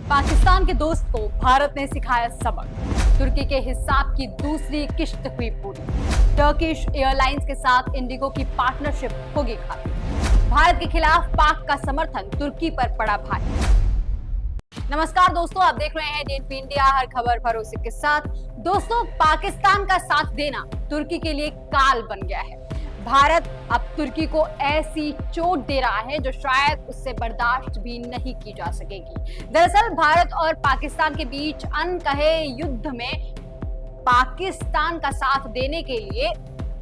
पाकिस्तान के दोस्त को भारत ने सिखाया सबक। तुर्की के हिसाब की दूसरी किश्त हुई पूरी। टर्किश एयरलाइंस के साथ इंडिगो की पार्टनरशिप होगी खत्म। भारत के खिलाफ पाक का समर्थन तुर्की पर पड़ा भारी। नमस्कार दोस्तों, आप देख रहे हैं डीएनपी इंडिया, हर खबर भरोसे के साथ। दोस्तों, पाकिस्तान का साथ देना तुर्की के लिए काल बन गया है। भारत अब तुर्की को ऐसी चोट दे रहा है जो शायद उससे बर्दाश्त भी नहीं की जा सकेगी। दरअसल भारत और पाकिस्तान के बीच अनकहे युद्ध में पाकिस्तान का साथ देने के लिए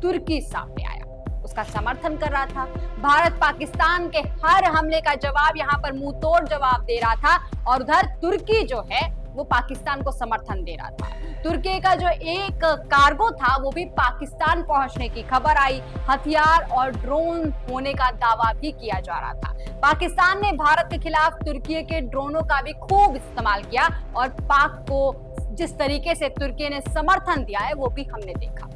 तुर्की सामने आया, उसका समर्थन कर रहा था। भारत पाकिस्तान के हर हमले का जवाब यहाँ पर मुंह तोड़ जवाब दे रहा था और उधर तुर्की जो है वो पाकिस्तान को समर्थन दे रहा था। तुर्की का जो एक कार्गो था वो भी पाकिस्तान पहुंचने की खबर आई। हथियार और ड्रोन होने का दावा भी किया जा रहा था। पाकिस्तान ने भारत के खिलाफ तुर्की के ड्रोनों का भी खूब इस्तेमाल किया और पाक को जिस तरीके से तुर्की ने समर्थन दिया है वो भी हमने देखा।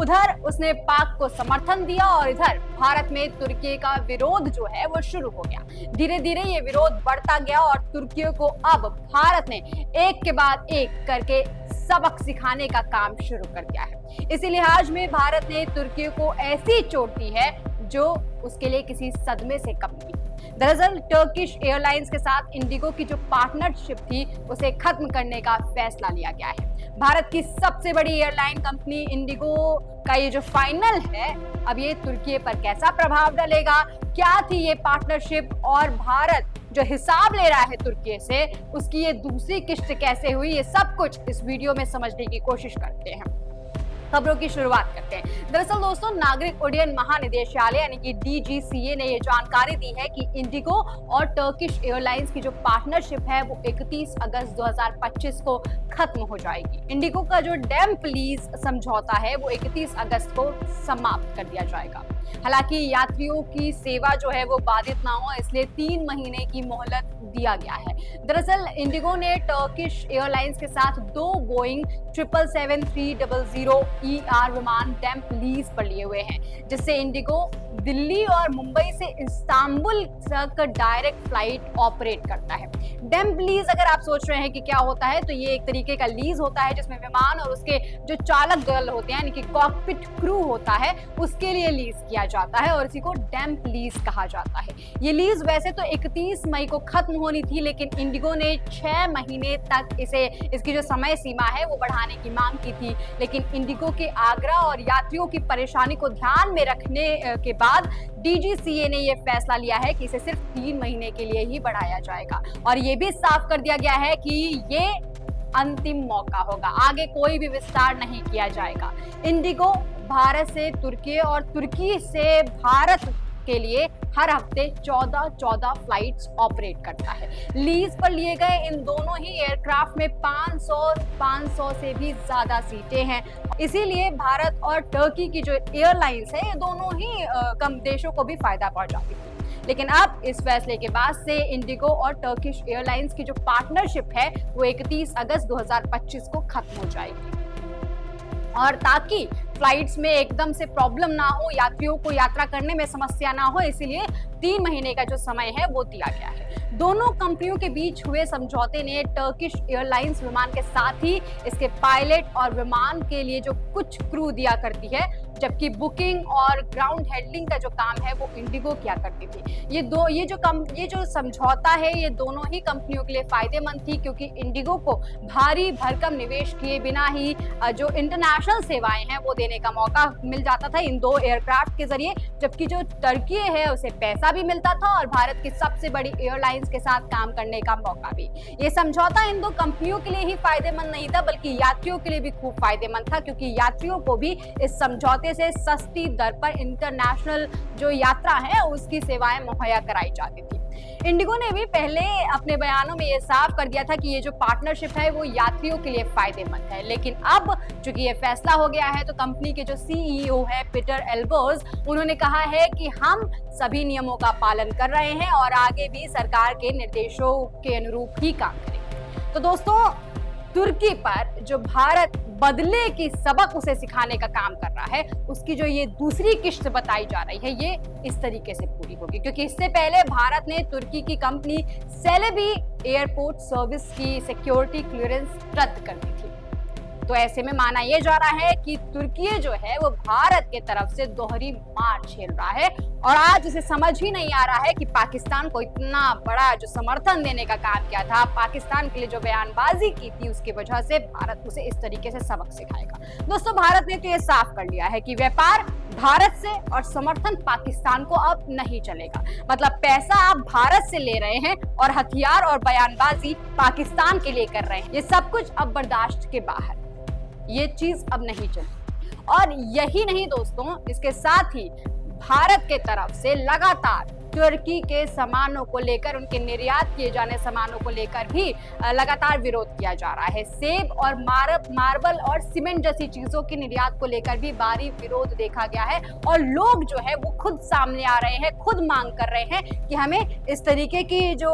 उधर उसने पाक को समर्थन दिया और इधर भारत में तुर्की का विरोध जो है वो शुरू हो गया। धीरे धीरे ये विरोध बढ़ता गया और तुर्की को अब भारत ने एक के बाद एक करके सबक सिखाने का काम शुरू कर दिया है। इसी लिहाज में भारत ने तुर्की को ऐसी चोट दी है जो उसके लिए किसी सदमे से कम नहीं। दरअसल टर्किश एयरलाइंस के साथ इंडिगो की जो पार्टनरशिप थी उसे खत्म करने का फैसला लिया गया है। भारत की सबसे बड़ी एयरलाइन कंपनी इंडिगो का ये जो फाइनल है, अब ये तुर्की पर कैसा प्रभाव डालेगा, क्या थी ये पार्टनरशिप और भारत जो हिसाब ले रहा है तुर्की से, उसकी ये दूसरी किश्त कैसे हुई, ये सब कुछ इस वीडियो में समझने की कोशिश करते हैं। खबरों की शुरुआत करते हैं। दरअसल दोस्तों, नागरिक उड्डयन महानिदेशालय यानी कि डीजीसीए ने ये जानकारी दी है कि इंडिगो और टर्किश एयरलाइंस की जो पार्टनरशिप है वो 31 अगस्त 2025 को खत्म हो जाएगी। इंडिगो का जो डैम्प लीज समझौता है वो 31 अगस्त को समाप्त कर दिया जाएगा। हालांकि यात्रियों की सेवा जो है वो बाधित ना हो इसलिए 3 महीने की मोहलत दिया गया है। दरअसल इंडिगो ने टर्किश एयरलाइंस के साथ 2 बोइंग 777-300 ER विमान डैम्प लीज पर लिए हुए हैं, जिससे इंडिगो दिल्ली और मुंबई से इस्तांबुल तक डायरेक्ट फ्लाइट ऑपरेट करता है। डैम्प लीज अगर आप सोच रहे हैं कि क्या होता है, तो ये एक तरीके का लीज होता है जिसमें विमान और उसके जो चालक दल होते हैं यानी कि कॉकपिट क्रू होता है उसके लिए लीज किया जाता है और इसी को डैम्प लीज कहा जाता है। ये लीज वैसे तो 31 मई को खत्म होनी थी, लेकिन इंडिगो ने 6 महीने तक इसकी जो समय सीमा है वो बढ़ाने की मांग की थी, लेकिन इंडिगो के आग्रह और यात्रियों की परेशानी को ध्यान में रखने के बाद डीजीसीए ने यह फैसला लिया है कि इसे सिर्फ 3 महीने के लिए ही बढ़ाया जाएगा और ये भी साफ कर दिया गया है कि ये अंतिम मौका होगा, आगे कोई भी विस्तार नहीं किया जाएगा। इंडिगो भारत से तुर्की और तुर्की से भारत के लिए हर हफ्ते 14 फ्लाइट्स ऑपरेट करता है। लीज पर लिए गए इन दोनों ही एयरक्राफ्ट में 500 से भी ज्यादा सीटें हैं। इसीलिए भारत और टर्की की जो एयरलाइंस है ये दोनों ही कम देशों को भी फायदा पहुंचाती थी। लेकिन अब इस फैसले के बाद से इंडिगो और टर्किश एयरलाइंस की जो पार्टनरशिप है वो 31 अगस्त 2025 को खत्म हो जाएगी और ताकि फ्लाइट्स में एकदम से प्रॉब्लम ना हो, यात्रियों को यात्रा करने में समस्या ना हो, इसीलिए 3 महीने का जो समय है वो दिया गया है। दोनों कंपनियों के बीच हुए समझौते ने टर्किश एयरलाइंस विमान के साथ ही इसके पायलट और विमान के लिए जो कुछ क्रू दिया करती है, जबकि बुकिंग और ग्राउंड हैंडलिंग का जो काम है वो इंडिगो किया करती थी। ये जो समझौता है ये दोनों ही कंपनियों के लिए फायदेमंद थी, क्योंकि इंडिगो को भारी भरकम निवेश किए बिना ही जो इंटरनेशनल सेवाएं हैं वो देने का मौका मिल जाता था इन 2 एयरक्राफ्ट के जरिए, जबकि जो टर्की है उसे पैसा भी मिलता था और भारत की सबसे बड़ी एयरलाइंस के साथ काम करने का मौका भी। ये समझौता इन 2 कंपनियों के लिए ही फायदेमंद नहीं था बल्कि यात्रियों के लिए भी खूब फायदेमंद था, क्योंकि यात्रियों को भी इस समझौते से सस्ती दर पर इंटरनेशनल जो यात्रा है उसकी सेवाएं मुहैया कराई जाती थी। इंडिगो ने भी पहले अपने बयानों में ये साफ कर दिया था कि ये जो पार्टनरशिप है वो यात्रियों के लिए फायदेमंद है, लेकिन अब चूंकि ये फैसला हो गया है तो कंपनी के जो सीईओ है पीटर एल्बर्स, उन्होंने कहा है कि हम सभी नियमों का पालन कर रहे हैं और आगे भी सरकार के निर्देशों के अनुरूप ही काम करेंगे। तो दोस्तों, तुर्की पर जो भारत बदले की सबक उसे सिखाने का काम कर रहा है, उसकी जो ये दूसरी किश्त बताई जा रही है ये इस तरीके से पूरी होगी, क्योंकि इससे पहले भारत ने तुर्की की कंपनी सेलेबी एयरपोर्ट सर्विस की सिक्योरिटी क्लियरेंस रद्द कर दी थी। तो ऐसे में माना यह जा रहा है कि तुर्की जो है वो भारत के तरफ से दोहरी मार झेल रहा है और आज उसे समझ ही नहीं आ रहा है कि पाकिस्तान को इतना बड़ा जो समर्थन देने का काम किया था, पाकिस्तान के लिए जो बयानबाजी की थी, उसकी वजह से भारत उसे इस तरीके से सबक सिखाएगा। दोस्तों, भारत ने तो ये साफ कर लिया है कि व्यापार भारत से और समर्थन पाकिस्तान को अब नहीं चलेगा। मतलब पैसा आप भारत से ले रहे हैं और हथियार और बयानबाजी पाकिस्तान के लिए कर रहे हैं। ये सब कुछ अब बर्दाश्त के बाहर, ये चीज अब नहीं चलेगी। और यही नहीं दोस्तों, इसके साथ ही भारत के तरफ से लगातार तुर्की के सामानों को लेकर, उनके निर्यात किए जाने सामानों को लेकर भी लगातार विरोध किया जा रहा है। सेब और मार्बल और सीमेंट जैसी चीजों की निर्यात को लेकर भी भारी विरोध देखा गया है और लोग जो है वो खुद सामने आ रहे हैं, खुद मांग कर रहे हैं कि हमें इस तरीके की जो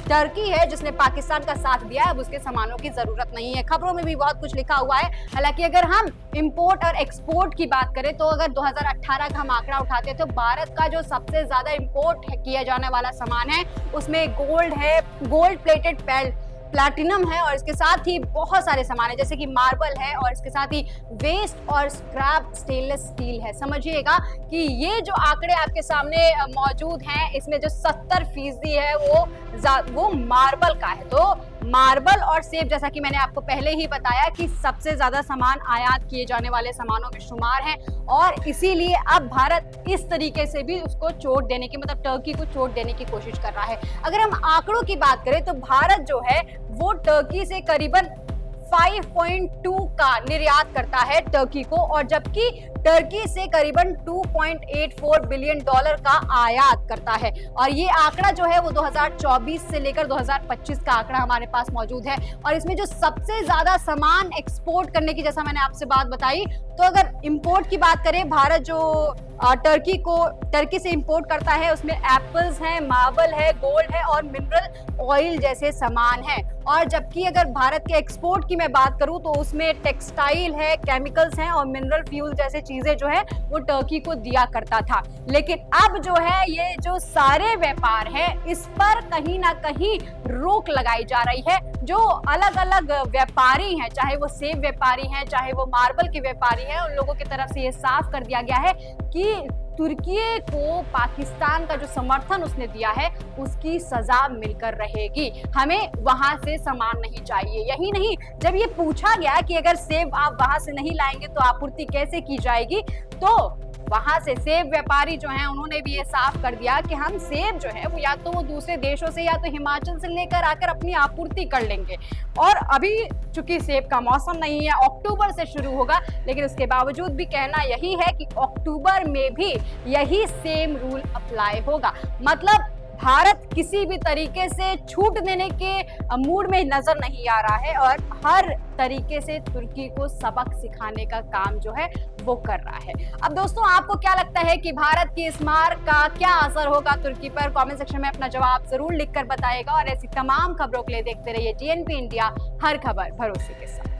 टर्की है जिसने पाकिस्तान का साथ दिया है, अब उसके सामानों की जरूरत नहीं है। खबरों में भी बहुत कुछ लिखा हुआ है। हालांकि अगर हम इंपोर्ट और एक्सपोर्ट की बात करें तो अगर 2018 का हम आंकड़ा उठाते तो भारत का जो सबसे ज्यादा इंपोर्ट किया जाने वाला सामान है उसमें गोल्ड है, गोल्ड प्लेटेड प्लैटिनम है और इसके साथ ही बहुत सारे सामान है जैसे कि मार्बल है और इसके साथ ही वेस्ट और स्क्रैप स्टेनलेस स्टील है। समझिएगा कि ये जो आंकड़े आपके सामने मौजूद हैं, इसमें जो 70% है वो मार्बल का है। तो मार्बल और सेब, जैसा कि मैंने आपको पहले ही बताया कि सबसे ज्यादा सामान आयात किए जाने वाले सामानों में शुमार है और इसीलिए अब भारत इस तरीके से भी उसको चोट देने की, मतलब टर्की को चोट देने की कोशिश कर रहा है। अगर हम आंकड़ों की बात करें तो भारत जो है वो टर्की से करीबन 5.2 का निर्यात करता है टर्की को, और जबकि टर्की से करीबन 2.84 बिलियन डॉलर का आयात करता है। और ये आंकड़ा जो है वो 2024 से लेकर 2025 का आंकड़ा हमारे पास मौजूद है। और इसमें जो सबसे ज्यादा सामान एक्सपोर्ट करने की, जैसा मैंने आपसे बात बताई, तो अगर इंपोर्ट की बात करें, भारत जो टर्की से इंपोर्ट करता है उसमें एप्पल्स हैं, मार्बल है, गोल्ड है और मिनरल ऑयल जैसे सामान है। और जबकि अगर भारत के एक्सपोर्ट की मैं बात करूं तो उसमें टेक्सटाइल है, केमिकल्स हैं और मिनरल फ्यूल जैसे चीजें जो है वो टर्की को दिया करता था। लेकिन अब जो है ये जो सारे व्यापार है इस पर कहीं ना कहीं रोक लगाई जा रही है। जो अलग अलग व्यापारी हैं, चाहे वो सेब व्यापारी हैं, चाहे वो मार्बल के व्यापारी हैं, उन लोगों की तरफ से ये साफ कर दिया गया है कि तुर्की को पाकिस्तान का जो समर्थन उसने दिया है उसकी सजा मिलकर रहेगी, हमें वहां से सामान नहीं चाहिए। यही नहीं, जब ये पूछा गया कि अगर सेब आप वहां से नहीं लाएंगे तो आपूर्ति कैसे की जाएगी, तो वहां से सेब व्यापारी जो हैं उन्होंने भी ये साफ कर दिया कि हम सेब जो है वो या तो वो दूसरे देशों से या तो हिमाचल से लेकर आकर अपनी आपूर्ति कर लेंगे। और अभी चूंकि सेब का मौसम नहीं है, अक्टूबर से शुरू होगा, लेकिन उसके बावजूद भी कहना यही है कि अक्टूबर में भी यही सेम रूल अप्लाई होगा। मतलब भारत किसी भी तरीके से छूट देने के मूड में नजर नहीं आ रहा है और हर तरीके से तुर्की को सबक सिखाने का काम जो है वो कर रहा है। अब दोस्तों, आपको क्या लगता है कि भारत की इस मार का क्या असर होगा तुर्की पर? कमेंट सेक्शन में अपना जवाब जरूर लिखकर बताइएगा और ऐसी तमाम खबरों के लिए देखते रहिए TNP इंडिया, हर खबर भरोसे के साथ।